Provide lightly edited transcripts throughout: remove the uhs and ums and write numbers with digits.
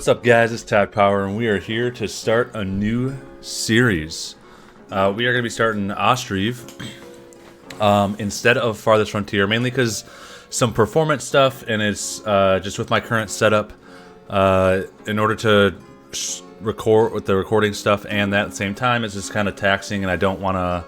What's up, guys? It's Tag Power, and we are here to start a new series. We are going to be starting Ostriv instead of Farthest Frontier, mainly because some performance stuff, and it's just with my current setup. In order to record with the recording stuff and that at the same time, it's just kind of taxing, and I don't want to.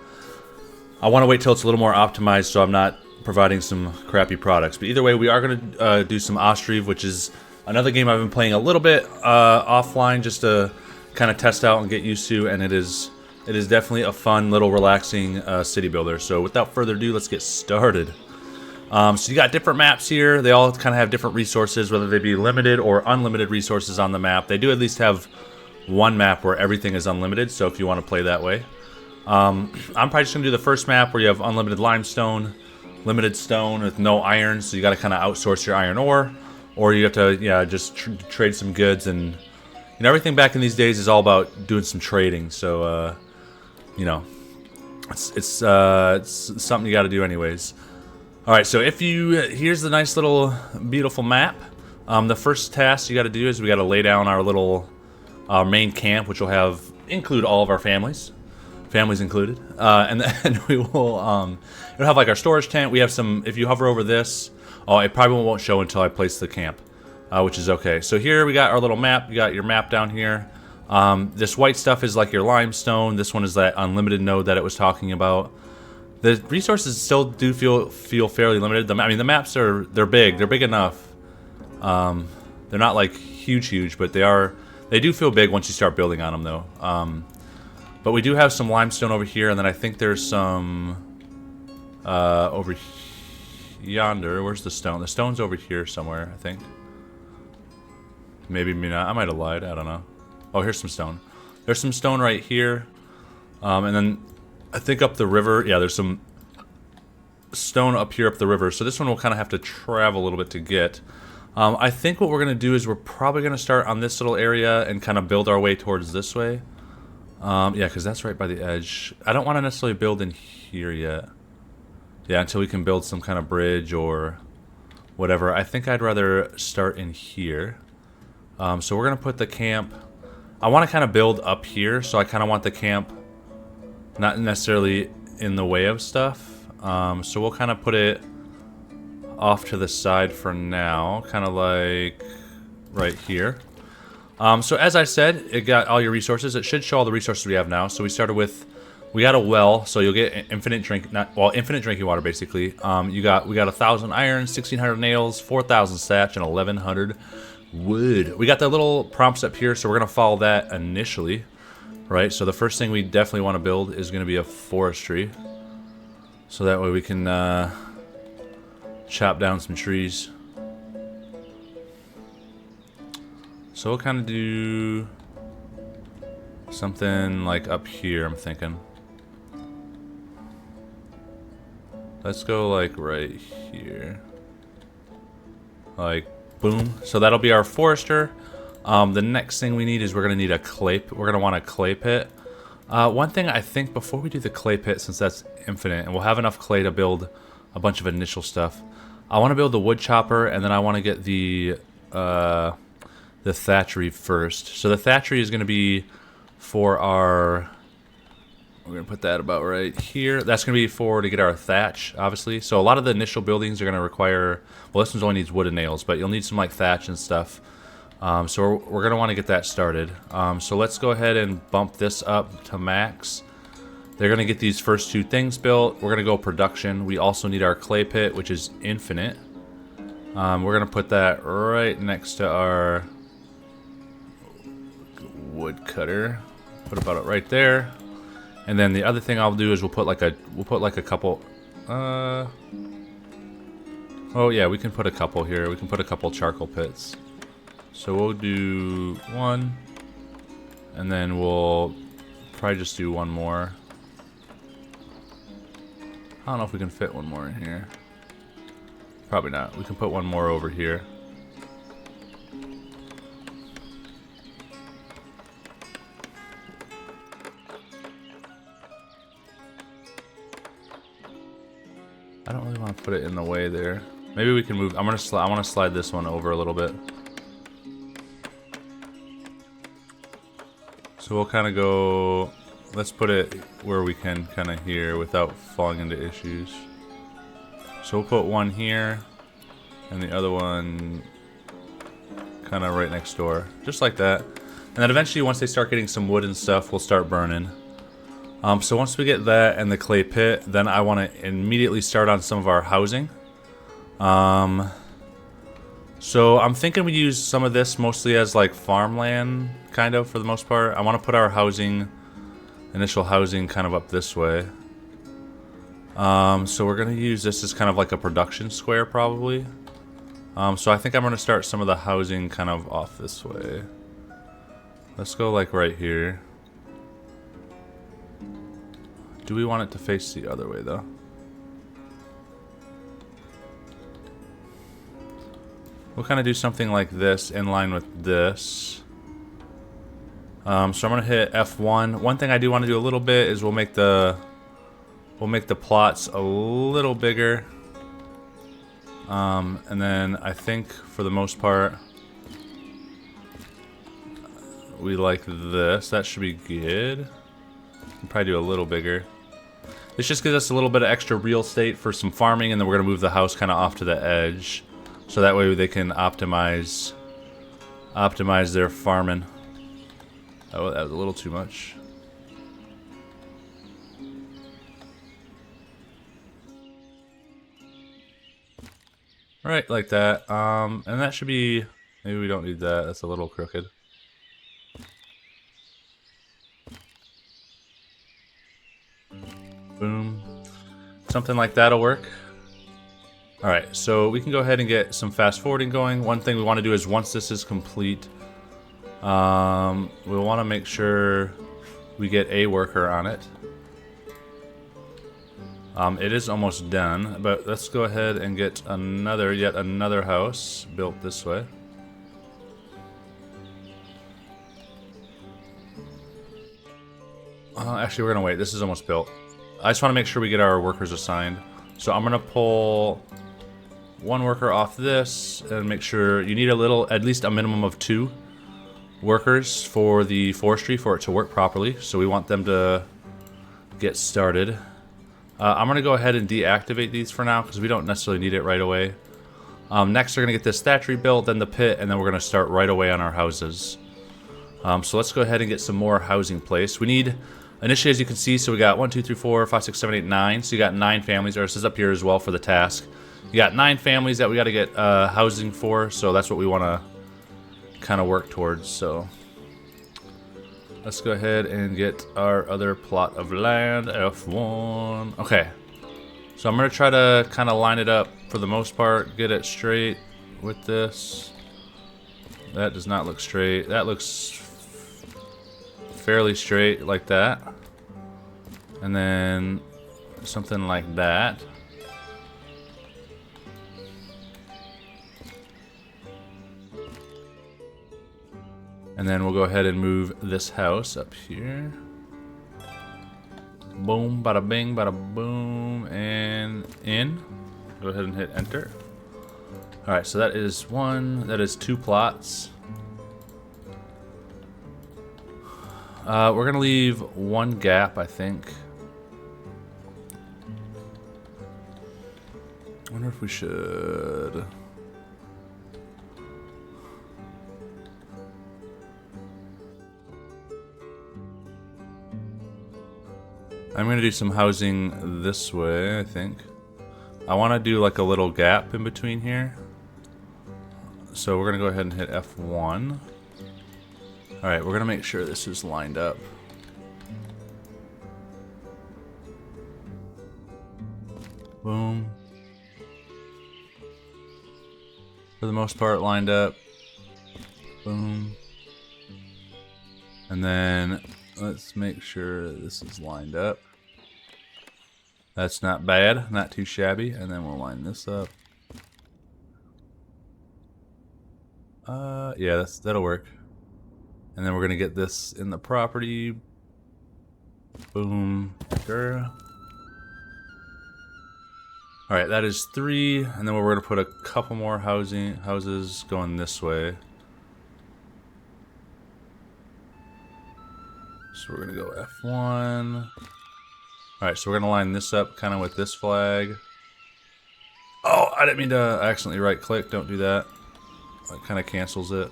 I want to wait till it's a little more optimized, so I'm not providing some crappy products. But either way, we are going to do some Ostriv, which is another game I've been playing a little bit offline just to kind of test out and get used to, and it is definitely a fun little relaxing city builder. So without further ado, let's get started. So you got different maps here. They all kind of have different resources, whether they be limited or unlimited resources on the map. They do at least have one map where everything is unlimited, so if you want to play that way. I'm probably just going to do the first map where you have unlimited limestone, limited stone with no iron, so you got to kind of outsource your iron ore. Or you have to, just trade some goods, and everything back in these days is all about doing some trading. So, it's something you got to do anyways. All right, so here's the nice little beautiful map. The first task you got to do is we got to lay down our little main camp, which will include all of our families included, and then we will it'll have like our storage tent. We have some. If you hover over this. Oh, it probably won't show until I place the camp, which is okay. So here we got our little map. You got your map down here. This white stuff is like your limestone. This one is that unlimited node that it was talking about. The resources still do feel fairly limited. The maps they're big. They're big enough. They're not like huge, but they do feel big once you start building on them though. But we do have some limestone over here, and then I think there's some over here. Yonder, where's the stone? The stone's over here somewhere, I think. Maybe not. I might have lied. I don't know. Oh, here's some stone. There's some stone right here. And then I think up the river. Yeah, there's some stone up here up the river. So this one we'll kind of have to travel a little bit to get. I think what we're going to do is we're probably going to start on this little area and kind of build our way towards this way. Yeah, because that's right by the edge. I don't want to necessarily build in here yet. Yeah, until we can build some kind of bridge or whatever. I think I'd rather start in here. So we're going to put the camp. I want to kind of build up here, so I kind of want the camp not necessarily in the way of stuff. So we'll kind of put it off to the side for now, kind of like right here. So as I said, it got all your resources. It should show all the resources we have now. So we started with... We got a well, so you'll get infinite drinking water basically. We got 1,000 iron, 1,600 nails, 4,000 thatch, and 1,100 wood. We got the little prompts up here, so we're gonna follow that initially, right? So the first thing we definitely want to build is gonna be a forestry, so that way we can chop down some trees. So we'll kind of do something like up here, I'm thinking. Let's go like right here. Like boom. So that'll be our forester. The next thing we need is we're gonna need a clay. We're gonna want a clay pit. One thing I think before we do the clay pit, since that's infinite, and we'll have enough clay to build a bunch of initial stuff. I want to build the wood chopper, and then I want to get the thatchery first. So the thatchery is gonna be for our... We're going to put that about right here. That's going to be to get our thatch, obviously. So a lot of the initial buildings are going to require... Well, this one only needs wood and nails, but you'll need some like thatch and stuff. So we're going to want to get that started. So let's go ahead and bump this up to max. They're going to get these first two things built. We're going to go production. We also need our clay pit, which is infinite. We're going to put that right next to our wood cutter. Put about it right there. And then the other thing I'll do is we'll put like a couple. Oh yeah, we can put a couple here. We can put a couple charcoal pits. So we'll do one, and then we'll probably just do one more. I don't know if we can fit one more in here. Probably not. We can put one more over here. I don't really want to put it in the way there. Maybe we can move. I want to slide this one over a little bit. So we'll kind of go, let's put it where we can kind of here without falling into issues. So we'll put one here and the other one kind of right next door, just like that. And then eventually once they start getting some wood and stuff, we'll start burning. So once we get that and the clay pit, then I want to immediately start on some of our housing. So I'm thinking we use some of this mostly as like farmland, kind of, for the most part. I want to put our housing, initial housing, kind of up this way. So we're going to use this as kind of like a production square, probably. So I think I'm going to start some of the housing kind of off this way. Let's go like right here. Do we want it to face the other way, though? We'll kind of do something like this in line with this. So I'm gonna hit F1. One thing I do want to do a little bit is we'll make the plots a little bigger. And then I think for the most part we like this. That should be good. We'll probably do a little bigger. This just gives us a little bit of extra real estate for some farming, and then we're gonna move the house kind of off to the edge. So that way they can optimize their farming. Oh, that was a little too much. Right, like that. And that should be, maybe we don't need that. That's a little crooked. Boom. Something like that'll work. Alright, so we can go ahead and get some fast forwarding going. One thing we want to do is once this is complete, we want to make sure we get a worker on it. It is almost done, but let's go ahead and get yet another house built this way. Actually, we're gonna wait. This is almost built. I just want to make sure we get our workers assigned. So I'm gonna pull one worker off this and make sure you need at least a minimum of 2 workers for the forestry for it to work properly. So we want them to get started. I'm gonna go ahead and deactivate these for now because we don't necessarily need it right away. Next, we're gonna get this thatch rebuilt, then the pit, and then we're gonna start right away on our houses. So let's go ahead and get some more housing placed. We need, initially, as you can see, so we got 1, 2, 3, 4, 5, 6, 7, 8, 9. So you got 9 families. Or this is up here as well for the task. You got 9 families that we got to get housing for. So that's what we want to kind of work towards. So let's go ahead and get our other plot of land, F1. Okay. So I'm going to try to kind of line it up for the most part. Get it straight with this. That does not look straight. That looks fairly straight like that. And then something like that. And then we'll go ahead and move this house up here. Boom, bada bing, bada boom, and in. Go ahead and hit enter. Alright, so that is 2 plots. We're gonna leave 1 gap, I think. I wonder if we should. I'm gonna do some housing this way, I think. I want to do like a little gap in between here. So we're gonna go ahead and hit F1. Alright, we're gonna make sure this is lined up. Boom. For the most part, lined up. Boom. And then let's make sure this is lined up. That's not bad, not too shabby. And then we'll line this up. Yeah, that'll work. And then we're gonna get this in the property. Boom. Girl. Alright, that is 3, and then we're gonna put a couple more houses going this way. So we're gonna go F1. Alright, so we're gonna line this up kind of with this flag. Oh, I didn't mean to accidentally right click. Don't do that. That kind of cancels it.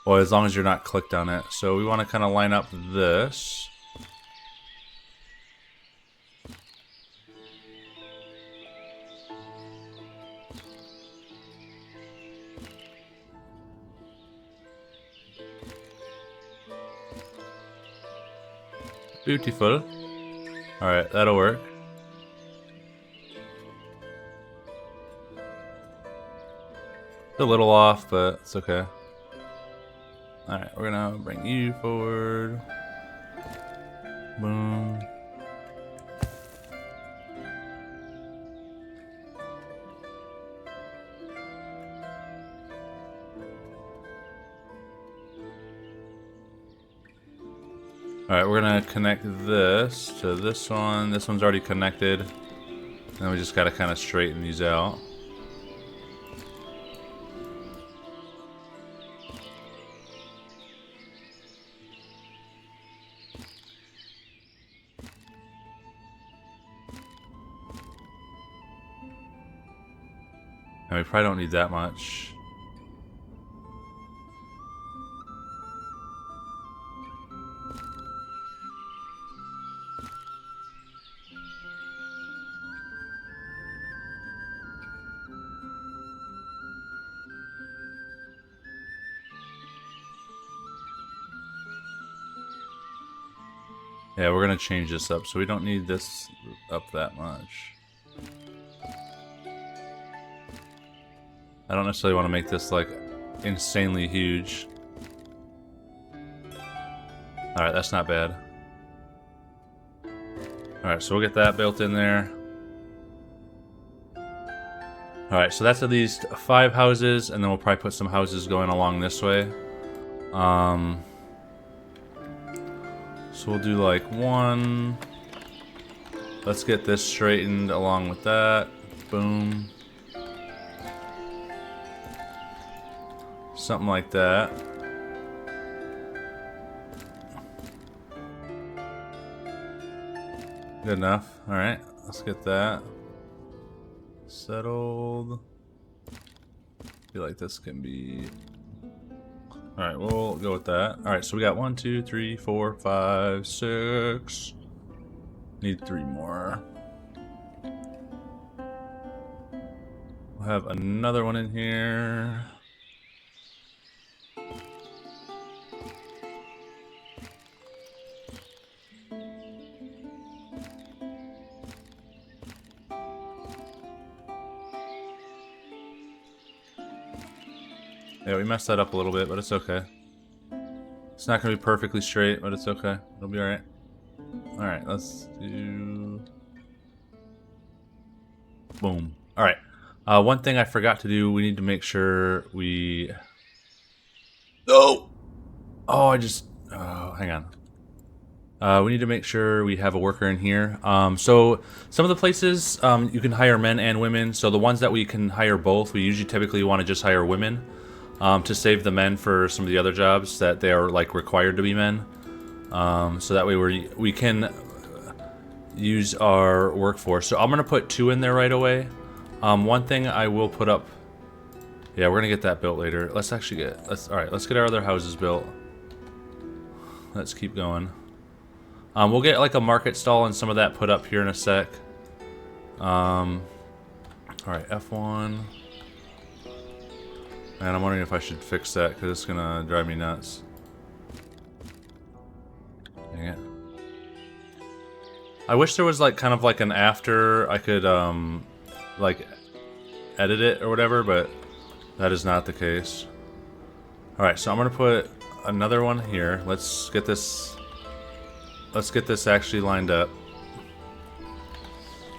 Well, as long as you're not clicked on it. So we want to kind of line up this. Beautiful. Alright, that'll work. It's a little off, but it's okay. Alright, we're gonna bring you forward. Boom. Alright, we're gonna connect this to this one. This one's already connected. Then we just gotta kind of straighten these out. And we probably don't need that much. Yeah, we're gonna change this up, so we don't need this up that much. I don't necessarily want to make this like insanely huge. Alright, that's not bad. Alright, so we'll get that built in there. Alright, so that's at least 5 houses, and then we'll probably put some houses going along this way. So we'll do like 1. Let's get this straightened along with that. Boom. Something like that. Good enough. Alright, let's get that settled. I feel like this can be... Alright, we'll go with that. Alright, so we got 1, 2, 3, 4, 5, 6. Need 3 more. We'll have another one in here. Yeah, we messed that up a little bit, but it's okay. It's not going to be perfectly straight, but it's okay. It'll be alright. Alright, let's do... Boom. Alright. One thing I forgot to do, we need to make sure we... No! Oh, I just... Oh, hang on. We need to make sure we have a worker in here. So, some of the places, you can hire men and women. So the ones that we can hire both, we usually typically want to just hire women. To save the men for some of the other jobs that they are like required to be men, so that way we can use our workforce. So I'm gonna put 2 in there right away. One thing I will put up, yeah, we're gonna get that built later. Let's actually get all right. Let's get our other houses built. Let's keep going. We'll get like a market stall and some of that put up here in a sec. All right, F1. And I'm wondering if I should fix that because it's gonna drive me nuts. Dang it. I wish there was like kind of like an after I could like edit it or whatever, but that is not the case. Alright, so I'm gonna put another one here. Let's get this actually lined up.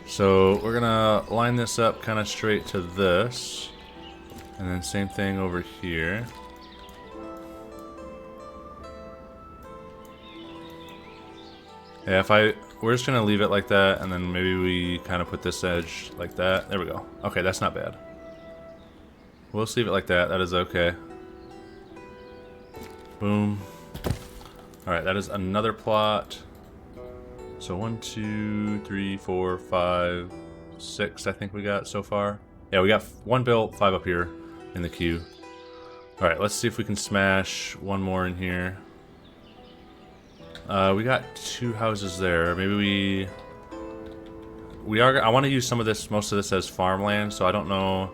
So we're gonna line this up kind of straight to this. And then same thing over here. Yeah, we're just gonna leave it like that, and then maybe we kind of put this edge like that. There we go. Okay, that's not bad. We'll just leave it like that. That is okay. Boom. Alright, that is another plot. So 1, 2, 3, 4, 5, 6 I think we got so far. Yeah, we got 1 built, 5 up here in the queue. Alright, let's see if we can smash one more in here. We got 2 houses there. Maybe I want to use some of this, most of this as farmland, so I don't know.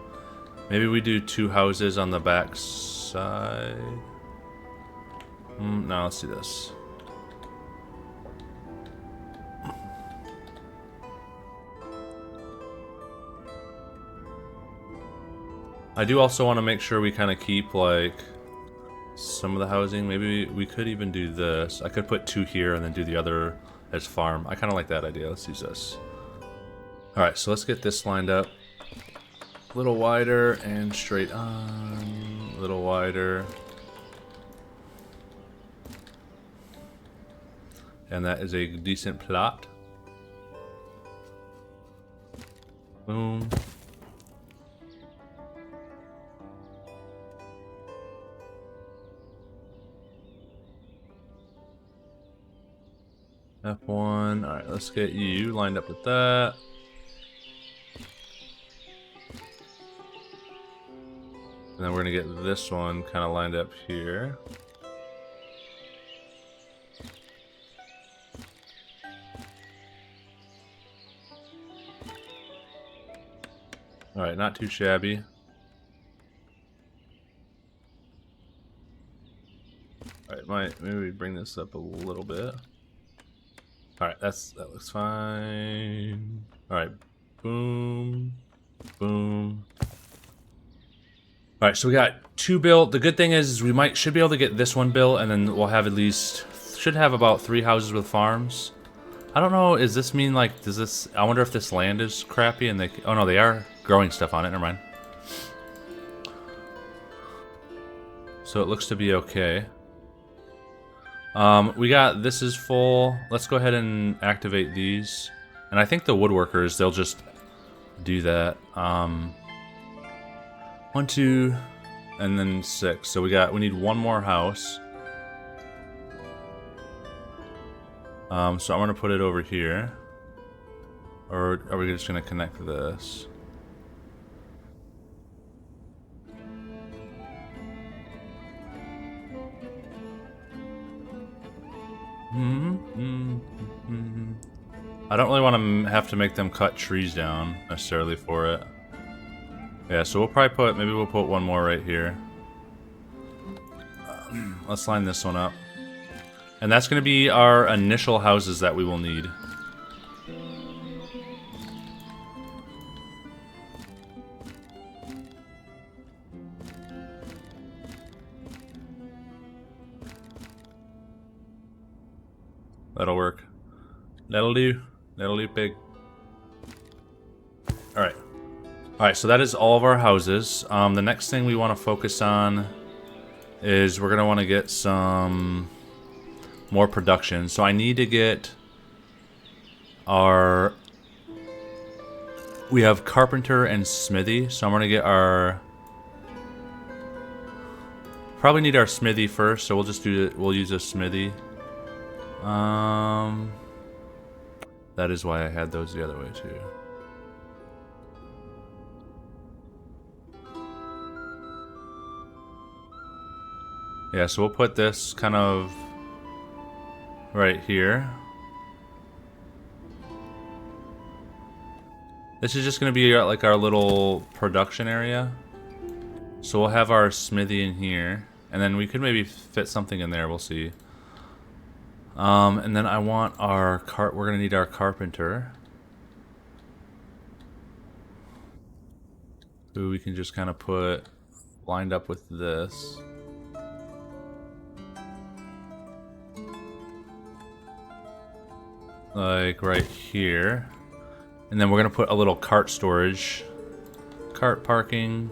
Maybe we do 2 houses on the back side. No, let's do this. I do also want to make sure we kind of keep like some of the housing. Maybe we could even do this. I could put 2 here and then do the other as farm. I kind of like that idea. Let's use this. Alright, so let's get this lined up. A little wider and straight on. A little wider. And that is a decent plot. Boom. F1. Alright, let's get you lined up with that. And then we're going to get this one kind of lined up here. Alright, not too shabby. Alright, maybe we bring this up a little bit. Alright, that looks fine. Alright, boom, boom. Alright, so we got 2 built. The good thing is we should be able to get this one built, and then we'll have should have about 3 houses with farms. I don't know, does this mean like, I wonder if this land is crappy and oh no, they are growing stuff on it, never mind. So it looks to be okay. This is full. Let's go ahead and activate these. And I think the woodworkers, they'll just do that. 1, 2, and then 6. So we need 1 more house. So I'm gonna put it over here. Or are we just gonna connect this? I don't really want to have to make them cut trees down necessarily for it. Yeah, so we'll probably maybe we'll put 1 more right here. Let's line this one up. And that's going to be our initial houses that we will need. That'll work. That'll do. That'll do, pig. Alright. Alright, so that is all of our houses. The next thing we want to focus on is we're going to want to get some more production. So I need to get we have carpenter and smithy. So I'm going to get probably need our smithy first. So we'll use a smithy. That is why I had those the other way too. Yeah, so we'll put this kind of right here. This is just going to be like our little production area. So we'll have our smithy in here, and then we could maybe fit something in there, we'll see. And then I want we're going to need our carpenter, who we can just kind of put lined up with this. Like right here. And then we're going to put a little cart storage, cart parking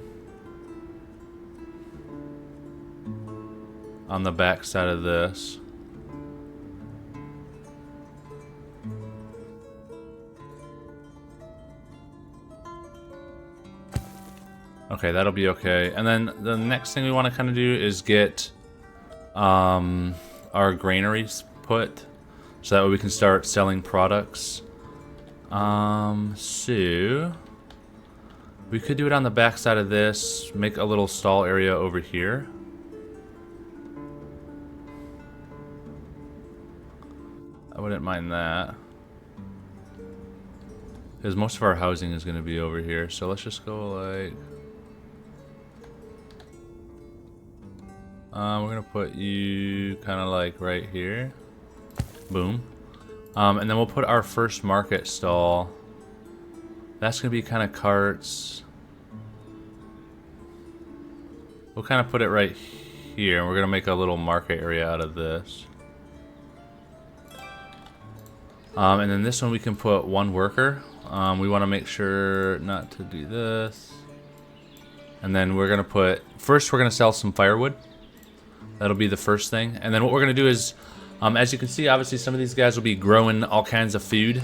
on the back side of this. Okay, that'll be okay. And then the next thing we want to kind of do is get our granaries put, so that way we can start selling products. So we could do it on the back side of this, make a little stall area over here. I wouldn't mind that, because most of our housing is going to be over here. So let's just go like, we're going to put you kind of like right here. Boom. And then we'll put our first market stall. That's going to be kind of carts. We'll kind of put it right here, and we're going to make a little market area out of this. And then this one we can put one worker. We want to make sure not to do this. And then we're going to put, first we're going to sell some firewood. That'll be the first thing. And then what we're going to do is, as you can see, obviously some of these guys will be growing all kinds of food.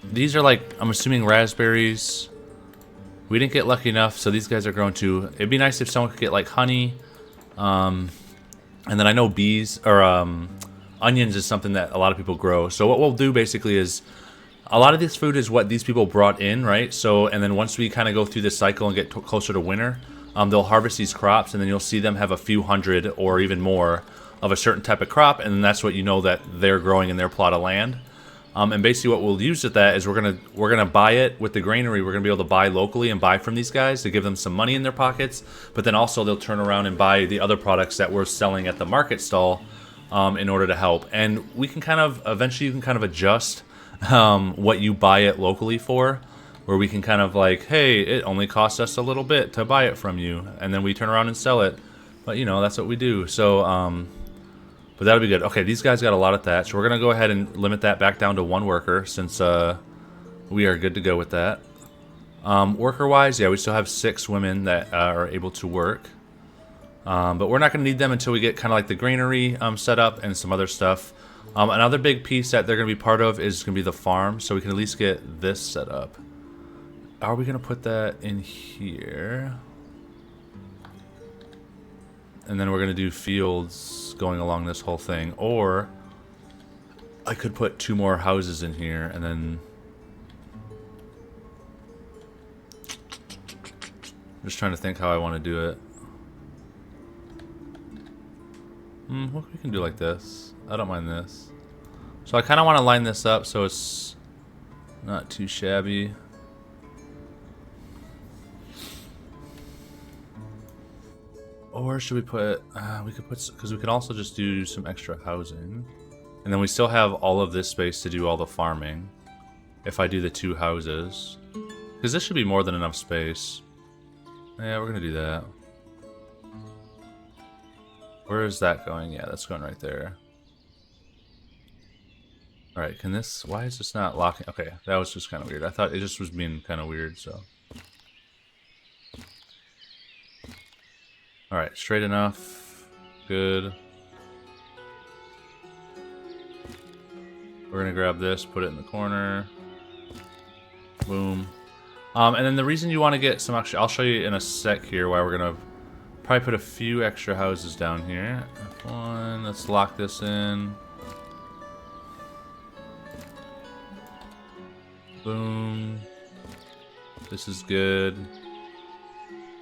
These are like, I'm assuming raspberries. We didn't get lucky enough, so these guys are growing too. It'd be nice if someone could get like honey. And then I know bees, or onions is something that a lot of people grow. So what we'll do basically is, a lot of this food is what these people brought in, right? So, and then once we kind of go through this cycle and get closer to winter, they'll harvest these crops, and then you'll see them have a few hundred or even more of a certain type of crop, and then that's what you know that they're growing in their plot of land. And basically what we'll use with that is we're gonna buy it with the granary. We're gonna be able to buy locally and buy from these guys to give them some money in their pockets, but then also they'll turn around and buy the other products that we're selling at the market stall in order to help. And we can kind of, eventually you can kind of adjust what you buy it locally for, where we can kind of like, hey, it only costs us a little bit to buy it from you, and then we turn around and sell it. But you know, that's what we do. So but that'll be good. Okay, these guys got a lot of that, so we're gonna go ahead and limit that back down to one worker, since we are good to go with that. Worker wise, yeah, we still have 6 women that are able to work, but we're not gonna need them until we get kind of like the granary set up and some other stuff. Another big piece that they're gonna be part of is gonna be the farm, so we can at least get this set up. Are we gonna put that in here? And then we're gonna do fields going along this whole thing, or I could put 2 more houses in here, and then I'm just trying to think how I want to do it. What we can do like this. I don't mind this. So I kind of want to line this up so it's not too shabby. Or should we put, we could put, because we could also just do some extra housing. And then we still have all of this space to do all the farming. If I do the 2 houses. Because this should be more than enough space. Yeah, we're going to do that. Where is that going? Yeah, that's going right there. Alright, can this, why is this not locking? Okay, that was just kind of weird. I thought it just was being kind of weird, so. Alright, straight enough. Good. We're gonna grab this, put it in the corner. Boom. And then the reason you want to get some extra, I'll show you in a sec here why we're gonna probably put a few extra houses down here. F1, let's lock this in. Boom. This is good.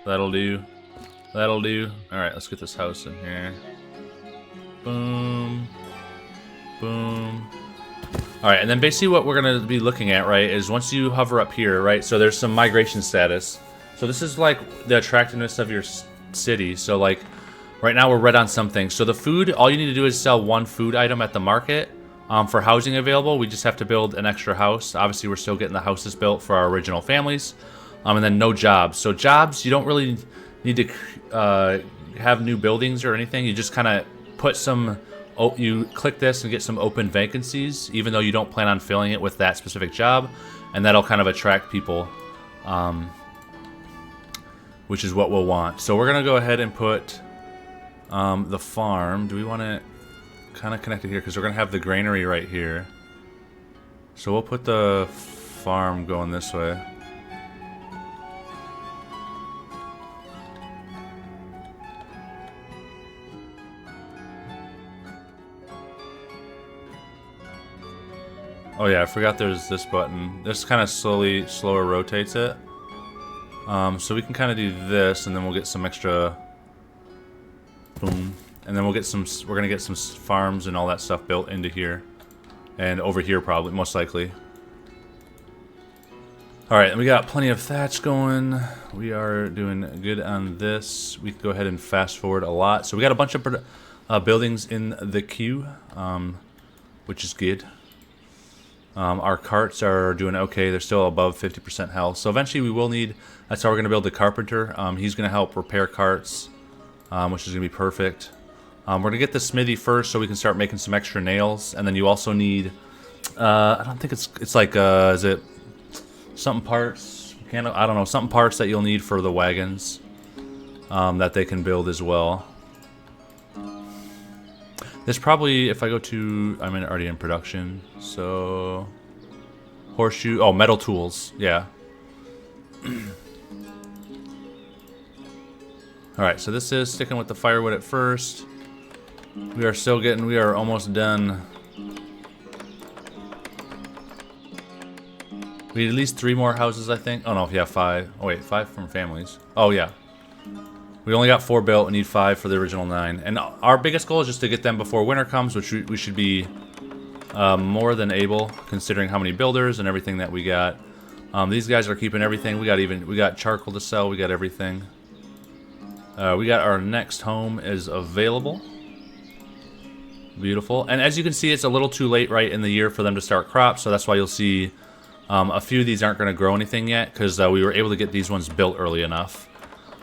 That'll do. That'll do. Alright, let's get this house in here. Boom. Boom. Alright, and then basically what we're going to be looking at, right, is once you hover up here, right, so there's some migration status. So this is like the attractiveness of your city. So like, right now we're red on something. So the food, all you need to do is sell 1 food item at the market. For housing available, we just have to build an extra house. Obviously, we're still getting the houses built for our original families. And then no jobs. So jobs, you don't really need to have new buildings or anything. You just kind of put some, you click this and get some open vacancies, even though you don't plan on filling it with that specific job, and that'll kind of attract people, which is what we'll want. So we're gonna go ahead and put the farm. Do we want it kind of connected here, because we're gonna have the granary right here? So we'll put the farm going this way. Oh yeah, I forgot there's this button. This kind of slower rotates it. So we can kind of do this, and then we'll get some extra. Boom, and then we'll get some. We're gonna get some farms and all that stuff built into here, and over here probably, most likely. All right, and we got plenty of thatch going. We are doing good on this. We can go ahead and fast forward a lot. So we got a bunch of buildings in the queue, which is good. Our carts are doing okay. They're still above 50% health. So eventually we will need, that's how we're going to build the carpenter. He's going to help repair carts, which is going to be perfect. We're going to get the smithy first so we can start making some extra nails. And then you also need, I don't think it's like, is it something parts? I don't know, something parts that you'll need for the wagons that they can build as well. This probably, if I go to, I'm already in production, so horseshoe, oh, metal tools, yeah. Alright, so this is sticking with the firewood at first. We are almost done. We need at least 3 more houses, I think. Oh no, yeah, 5. Oh wait, 5 from families. Oh yeah. We only got 4 built. We need 5 for the original 9. And our biggest goal is just to get them before winter comes, which we should be more than able, considering how many builders and everything that we got. These guys are keeping everything. We got charcoal to sell. We got everything. We got our next home is available. Beautiful. And as you can see, it's a little too late right in the year for them to start crops, so that's why you'll see a few of these aren't going to grow anything yet, because we were able to get these ones built early enough.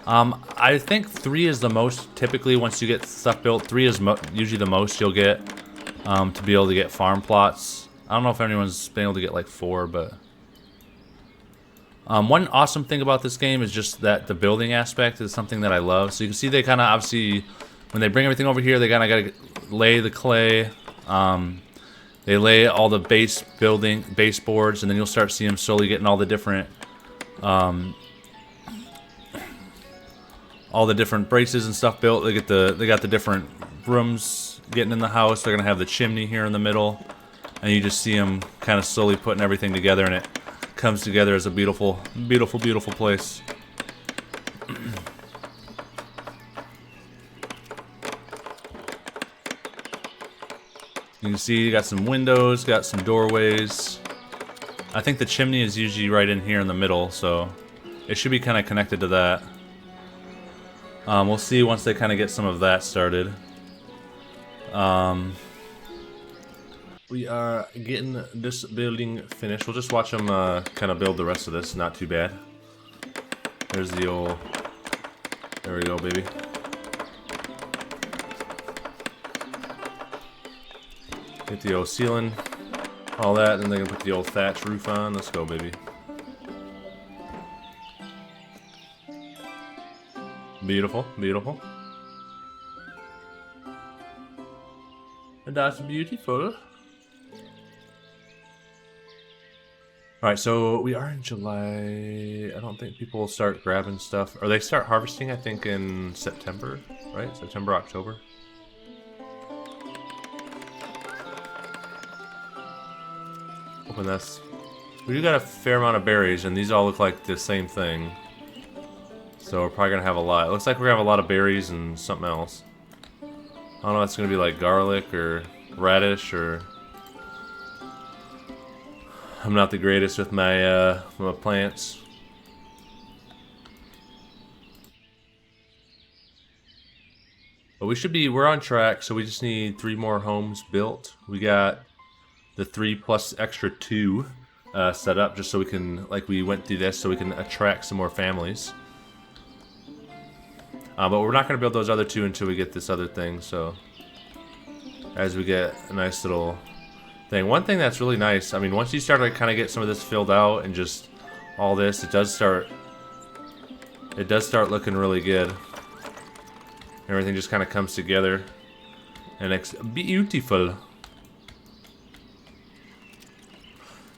I think 3 is the most, typically, once you get stuff built. 3 is usually the most you'll get to be able to get farm plots. I don't know if anyone's been able to get like 4, but... one awesome thing about this game is just that the building aspect is something that I love. So you can see they kind of, obviously, when they bring everything over here, they kind of got to lay the clay. They lay all the base boards, and then you'll start seeing them slowly getting all the different... all the different braces and stuff built. They got the different rooms getting in the house. They're gonna have the chimney here in the middle, and you just see them kind of slowly putting everything together, and it comes together as a beautiful, beautiful, beautiful place. You can see you got some windows, got some doorways. I think the chimney is usually right in here in the middle, so it should be kind of connected to that. We'll see once they kind of get some of that started. We are getting this building finished. We'll just watch them kind of build the rest of this. Not too bad. There's the old... There we go, baby. Get the old ceiling. All that, and they're going to put the old thatch roof on. Let's go, baby. Beautiful, beautiful. And that's beautiful. Alright, so we are in July. I don't think people will start grabbing stuff. Or they start harvesting, I think, in September, right? September, October. Open this. We do got a fair amount of berries, and these all look like the same thing. So we're probably going to have a lot. It looks like we're going to have a lot of berries and something else. I don't know if it's going to be like garlic or radish or... I'm not the greatest with my, my plants. But we're on track, so we just need 3 more homes built. We got the 3 plus extra 2 set up just so we can, like we went through this, so we can attract some more families. But we're not going to build those other 2 until we get this other thing, so as we get a nice little thing. One thing that's really nice, I mean, once you start to kind of get some of this filled out and just all this, it does start looking really good. Everything just kind of comes together, and it's beautiful.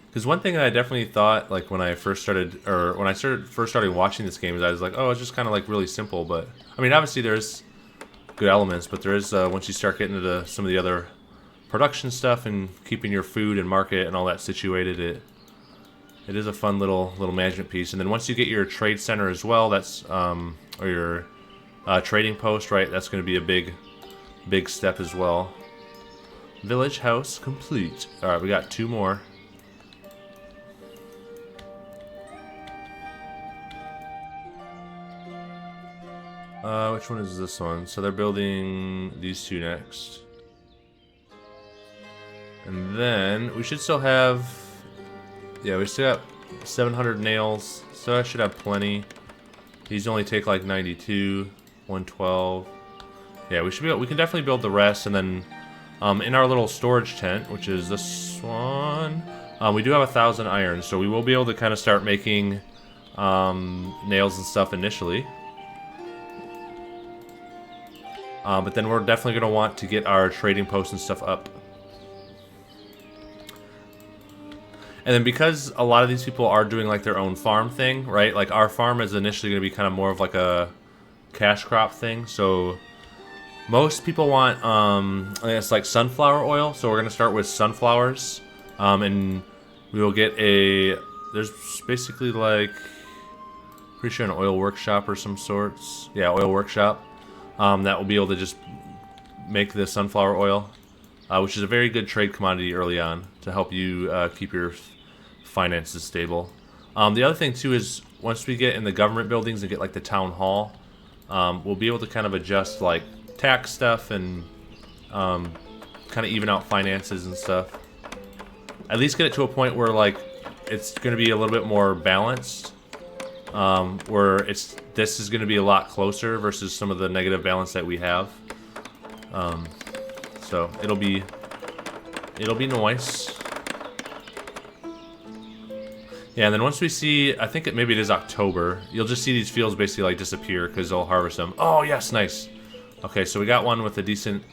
Because one thing that I definitely thought, like when I first started, or when I first started watching this game, is I was like, oh, it's just kind of like really simple. But I mean, obviously there's good elements, but there is once you start getting into some of the other production stuff and keeping your food and market and all that situated, it is a fun little management piece. And then once you get your trade center as well, that's or your trading post, right? That's going to be a big step as well. Village house complete. All right, we got 2 more. Which one is this one? So they're building these 2 next. And then we should still have, yeah, we still got 700 nails, so I should have plenty. These only take like 92, 112. Yeah, we can definitely build the rest. And then in our little storage tent, which is this one, we do have 1,000 iron, so we will be able to kind of start making nails and stuff initially. But then we're definitely going to want to get our trading posts and stuff up. And then because a lot of these people are doing like their own farm thing, right? Like our farm is initially going to be kind of more of like a cash crop thing. So most people want, it's like sunflower oil. So we're going to start with sunflowers. And we will get there's basically like, pretty sure an oil workshop or some sorts. Yeah, oil workshop. That will be able to just make the sunflower oil, which is a very good trade commodity early on to help you keep your finances stable. The other thing too is once we get in the government buildings and get like the town hall, we'll be able to kind of adjust like tax stuff and kind of even out finances and stuff. At least get it to a point where like it's going to be a little bit more balanced. Where this is going to be a lot closer versus some of the negative balance that we have. So it'll be nice. Yeah, and then once we see, I think maybe it is October, you'll just see these fields basically like disappear because they'll harvest them. Oh yes, nice. Okay, so we got one with a decent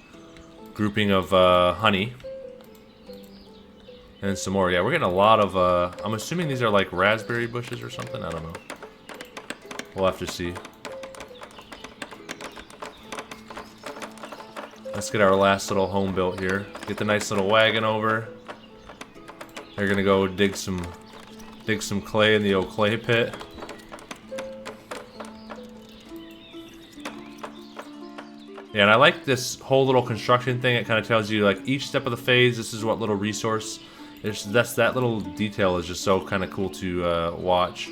grouping of honey. And some more. Yeah, we're getting a lot of, I'm assuming these are like raspberry bushes or something. I don't know. We'll have to see. Let's get our last little home built here. Get the nice little wagon over. They're gonna go dig some clay in the old clay pit. Yeah, and I like this whole little construction thing. It kind of tells you like each step of the phase, this is what little resource. That little detail is just so kind of cool to watch.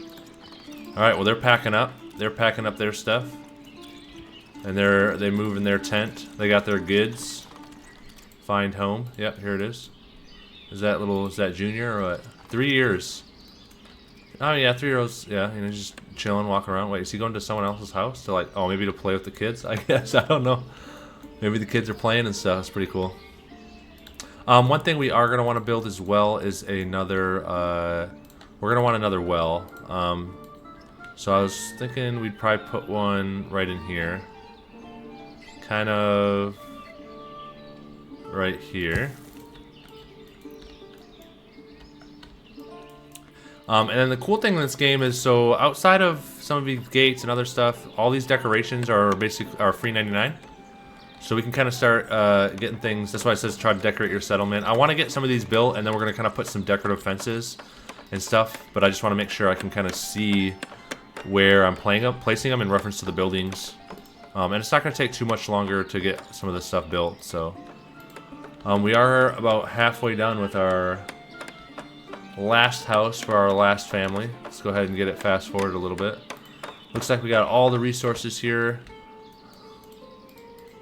All right, well they're packing up. They're packing up their stuff, and they move in their tent. They got their goods. Find home. Yep, here it is. Is that junior or what? 3 years. Oh yeah, 3 years. Yeah, you know, just chilling, walking around. Wait, is he going to someone else's house to like? Oh, maybe to play with the kids. I guess I don't know. Maybe the kids are playing and stuff. It's pretty cool. One thing we are gonna want to build as well is another. We're gonna want another well. So I was thinking we'd probably put one right in here. Kind of right here. And then the cool thing in this game is, so outside of some of these gates and other stuff, all these decorations are free 99. So we can kind of start getting things. That's why it says try to decorate your settlement. I want to get some of these built, and then we're going to kind of put some decorative fences and stuff. But I just want to make sure I can kind of see where I'm placing them in reference to the buildings. And it's not going to take too much longer to get some of this stuff built. So we are about halfway done with our last house for our last family. Let's go ahead and get it fast forward a little bit. Looks like we got all the resources here,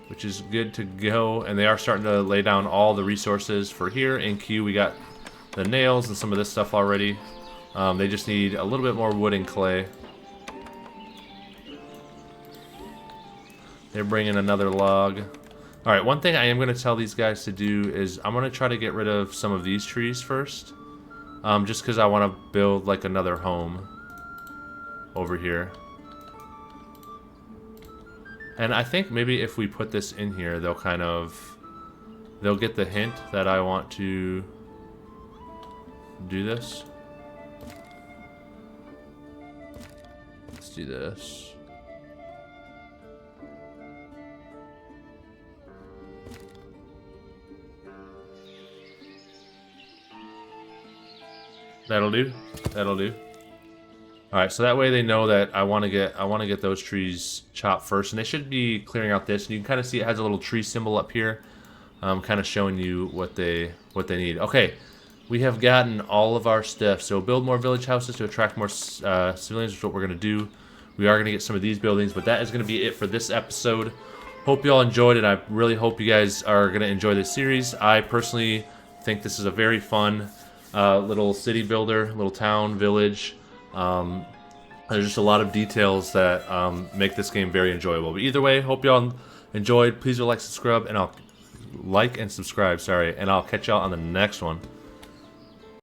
which is good to go. And they are starting to lay down all the resources for here. In queue, we got the nails and some of this stuff already. They just need a little bit more wood and clay. They're bringing another log. All right, one thing I am going to tell these guys to do is I'm going to try to get rid of some of these trees first. Just because I want to build like another home over here. And I think maybe if we put this in here, they'll get the hint that I want to do this. Let's do this. That'll do. That'll do. All right, so that way they know that I want to get those trees chopped first, and they should be clearing out this. And you can kind of see it has a little tree symbol up here, kind of showing you what they need. Okay, we have gotten all of our stuff. So build more village houses to attract more civilians, which is what we're gonna do. We are gonna get some of these buildings, but that is gonna be it for this episode. Hope you all enjoyed it. I really hope you guys are gonna enjoy this series. I personally think this is a very fun little city builder, little town, village. There's just a lot of details that make this game very enjoyable. But either way, hope y'all enjoyed. Please do like, subscribe, and I'll catch y'all on the next one.